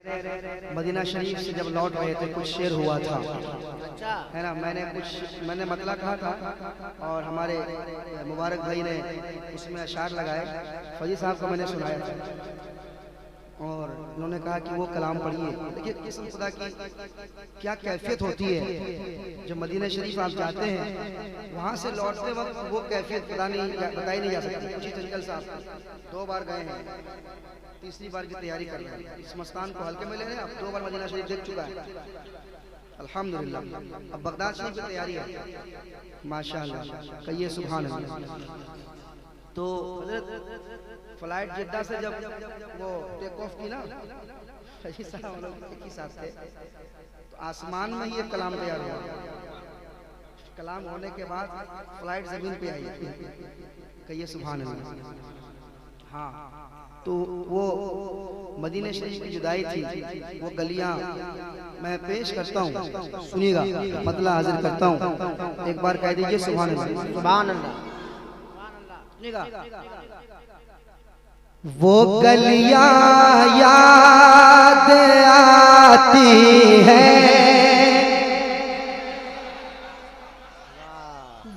Medina शरीफ से जब लौट रहे थे कुछ शेर हुआ था, है ना। मैंने मतलब कहा था और हमारे मुबारक भाई ने उसमें अशार लगाए। फौजी साहब को मैंने सुनाया था और उन्होंने कहा कि वो कलाम पढ़िए। देखिए किस्म खुदा की क्या कैफियत होती है। जब मदीना शरीफ आप जाते हैं वहाँ से लौटते वक्त वो कैफियत बताई नहीं जा सकती। जी चंचल साहब 2 बार गए हैं, तीसरी बार की तैयारी कर रहे हैं। इस मस्तान को हल्के में ले रहे हैं। अब 2 बार मदीना शरीफ देख चुका है अल्हम्दुलिल्लाह। अब बगदाद शरीफ की तैयारी है माशाअल्लाह, कहिए सुभान अल्लाह। तो फ्लाइट जिद्दा से जब वो टेक ऑफ की ना, एक ही साथ थे, तो आसमान में ही एक कलाम तैयार हुआ। कलाम होने के बाद फ्लाइट जमीन पे आई, कहिए सुभान अल्लाह। हाँ, तो वो मदीना शरीफ की जुदाई थी, वो गलियां मैं पेश करता हूँ, सुनिएगा, मतलब हाजिर करता हूँ। एक बार कह दीजिए सुभान अल्लाह, सुभान अल्लाह। वो गलियां याद आती हैं,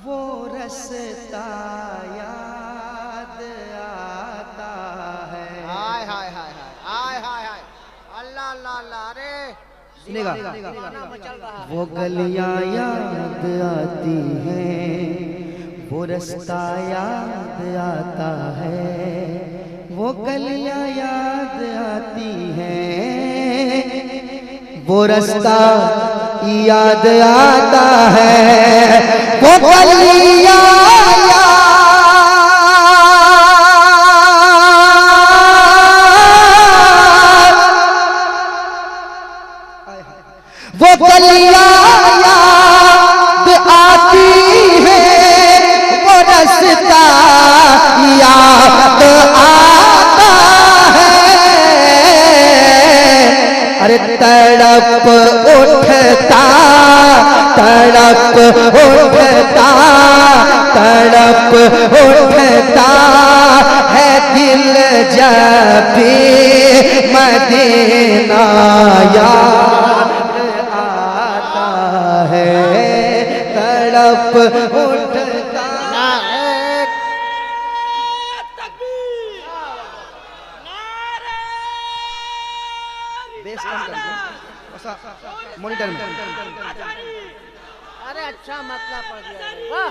वो रास्ता याद आता है। हाय हाय हाय हाय हाय हाय, अल्लाह अल्लाह अल्लाह। अरे सुनेगा, वो गलियां याद आती हैं, वो रास्ता याद आता है, वो गलियां याद आती हैं, वो रास्ता याद आता है, वो गलियां वो गलियां याद आती है, वो रास्ता याद आता है। अरे तड़प उठता तड़प उठता तड़प उठता है दिल जब भी मदीना याद आता है, तड़प उठता। मॉनिटर में अरे अच्छा मतलब पढ़ दिया। वाह,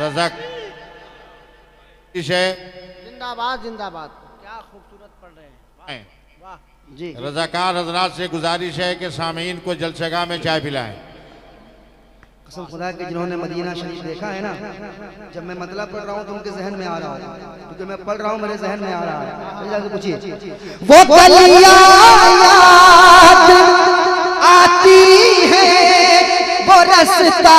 रज़ाक जिंदाबाद जिंदाबाद। क्या खूबसूरत पढ़ रहे हैं, वाह जी। रज़ाकार हजरात से गुजारिश है कि सामीन को जलसगाह में चाय पिलाएं। कसम खुदा के जिन्होंने मदीना शरीफ देखा है ना, जब मैं मतलब पढ़ रहा हूँ तो उनके जहन में आ रहा हूँ, क्योंकि मैं पढ़ रहा हूँ मेरे जहन में आ रहा है। जाके पूछिए, वो गलियां याद आती है, वो रास्ता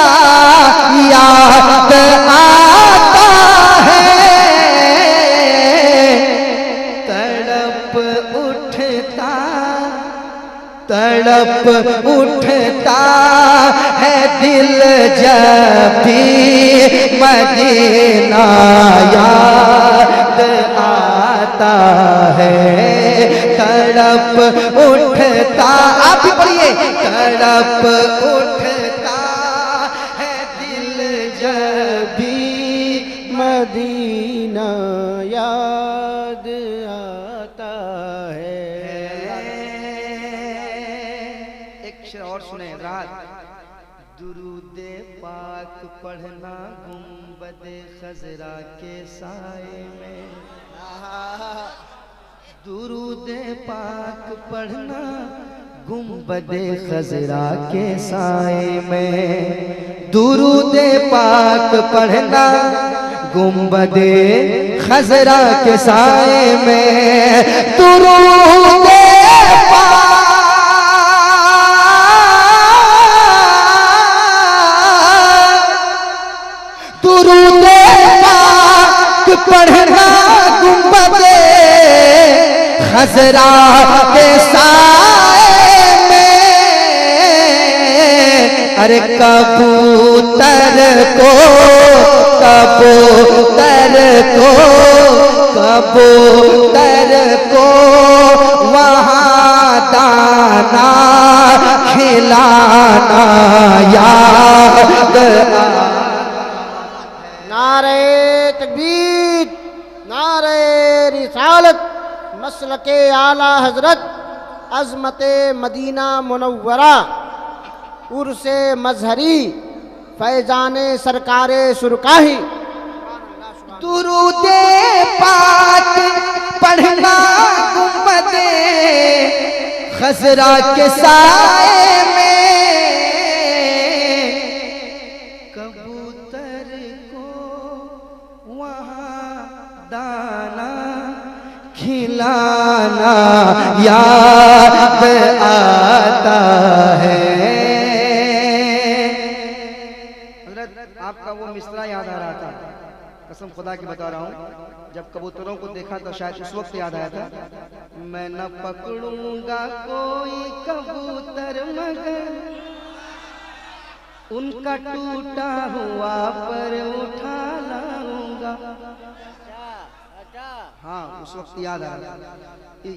याद आता है, तड़प उठता तड़प उठता है दिल जब भी मदीना याद आता है, तड़प उठता। आप भी पढ़िए, तड़प उठता है दिल जब भी मदीना याद आता है। और सुने रात, दुरूदे पाक पढ़ना गुंबदे खजरा के साए में, दुरूदे पाक पढ़ना गुंबदे खजरा के साए में, दुरूदे पाक पढ़ना गुंबदे खजरा के साए में, दुरूदे दुरूदे पाक पढ़ना गुंबदे खजरा के साए में, अरे कबूल कबूतर को कबूतर को कबूतर को वहाँ दाना खिलाना याद नारे तकबीर, नारे रिसालत, मसलके आला हजरत, अज़मते मदीना मुनव्वरा, उर्से मजहरी, फैजाने सरकारे सुरकाही। दुरूदे पाक पढ़ना गुंबदे खसरा के साए में, कबूतर को वहाँ दाना खिलाना याद आता है। आपका वो मिसरा याद आ रहा था, कसम खुदा की बता रहा हूँ, जब कबूतरों को देखा तो शायद उस वक्त याद आया था, मैं न पकड़ूंगा कोई कबूतर मगर उनका टूटा हुआ पर उठा लाऊंगा। हाँ उस वक्त याद आ रहा था,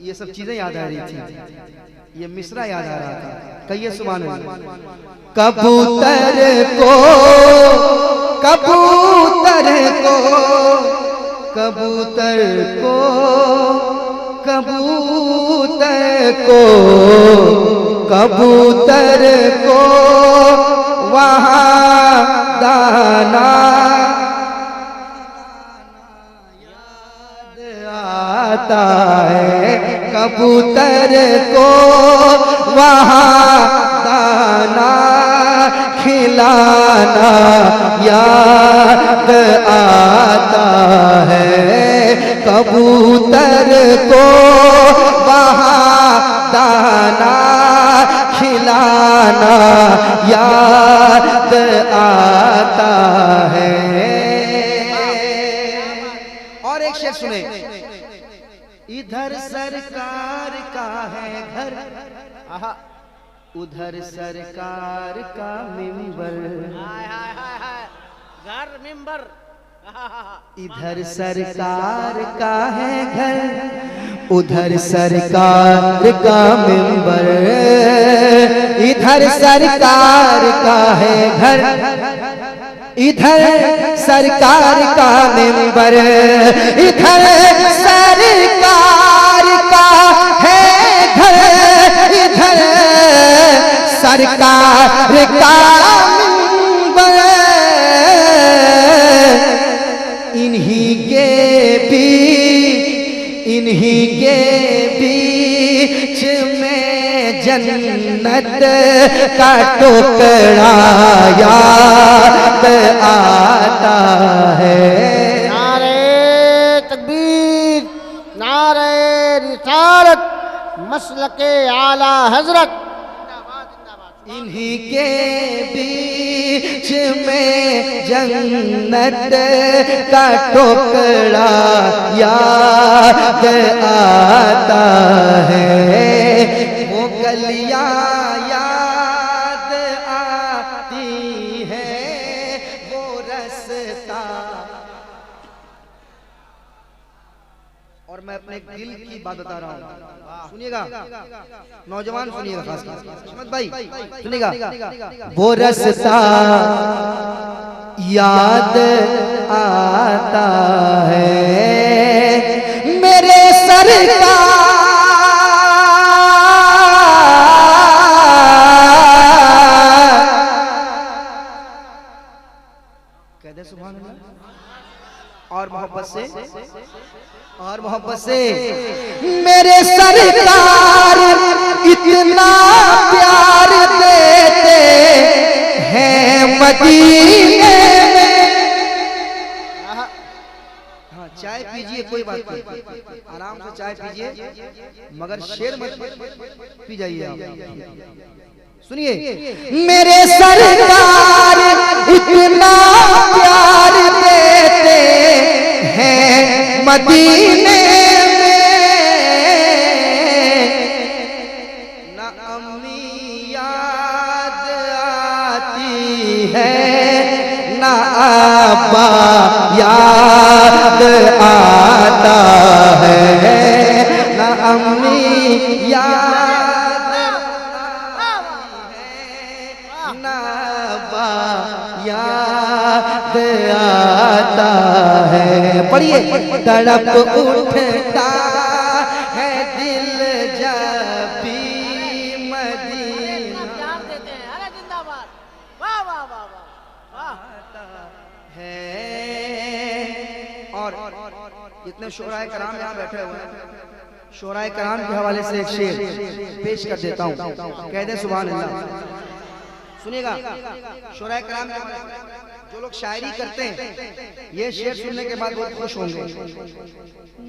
ये सब चीजें याद आ रही थी, ये मिसरा याद आ रहा था। कहिए सुभान अल्लाह। कबूतर को कबूतर को कबूतर को कबूतर को कबूतर को वहाँ दाना याद आता है, कबूतर को वहाँ दाना खिलाना याद आता है, कबूतर को वहाँ दाना खिलाना याद आता है। और एक शेर सुने, इधर सरकार का है घर, उधर सरकार का मिंबर, घर मिंबर, इधर सरकार का है घर, उधर सरकार का मिंबर, इधर सरकार का है घर, इधर सरकार का मिंबर, इधर सरकार का है घर, इधर सरकार का मिंबर, इन्हीं के बीच में जन्नत का टुकड़ा याद आता है। नारे तकबीर, नारे रिसालत, मसलके आला हजरत। इन्हीं के बीच में जन्नत का टुकड़ा याद आता है, वो गलियां याद आती है, वो रास्ता। और मैं अपने दिल की बात बता रहा हूँ, सुनिएगा नौजवान, सुनिएगा खास अहमद भाई, सुनिएगा। वो रास्ता याद आता है मेरे सरकार, कहते सुभान अल्लाह। और मोहब्बत से, और मोहब्बत से, मेरे सरकार इतना प्यार देते हैं मदीने में। हाँ चाय पीजिए, कोई बात नहीं, आराम से चाय पीजिए, मगर शेर मत पी जाइए आप। सुनिए, मेरे सरकार इतना प्यार देते हैं मदीने में, न अम्मी याद आती है अब्बा याद आता है, ना अम्मी याद आती है, ना अब्बा याद आता है। पढ़िए, तड़प उठता है दिल जब भी मदीना प्यार देते हैं। अरे जिंदाबाद, वाह वाह वाह वाह वाह। है। और जितने शोराए कराम यहाँ बैठे हुए हैं, शोराए कराम के हवाले से एक शेर पेश कर देता हूँ, कह दे सुभान अल्लाह। सुनिएगा, शोराए कराम के हवाले से जो लोग शायरी करते हैं, ये शेर सुनने के बाद बहुत खुश होंगे।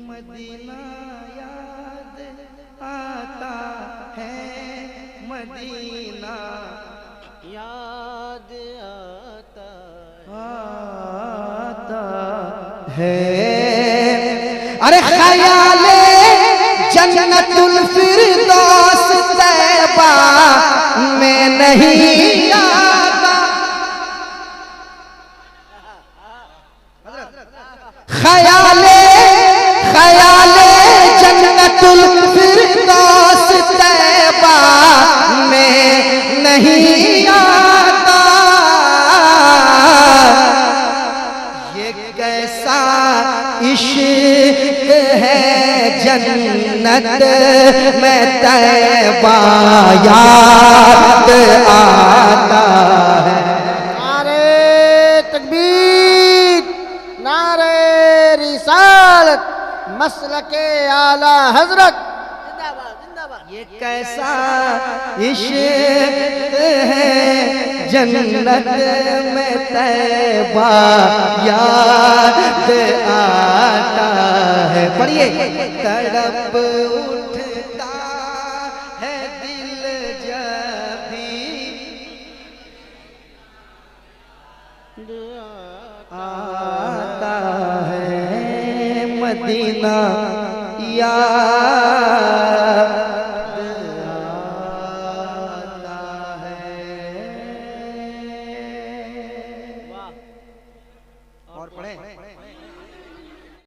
मदीना याद आता है, मदीना याद आता है। अरे ख्याले जन्नतुल फिरदौस तैबा में नहीं आता, ख्याले जन्नतुल फिरदौस तैबा में नहीं आता। ये कैसा इश्क है जन्नत में तैबा याद आता है। नारे तकबीर, नारे रिसालत, मसलके आला हजरत, जिंदाबाद जिंदाबाद। ये कैसा इश्क है जन्नत में तैबा याद आता है। पढ़िए, तड़प उठता है दिल जब भी आता है, मदीना याद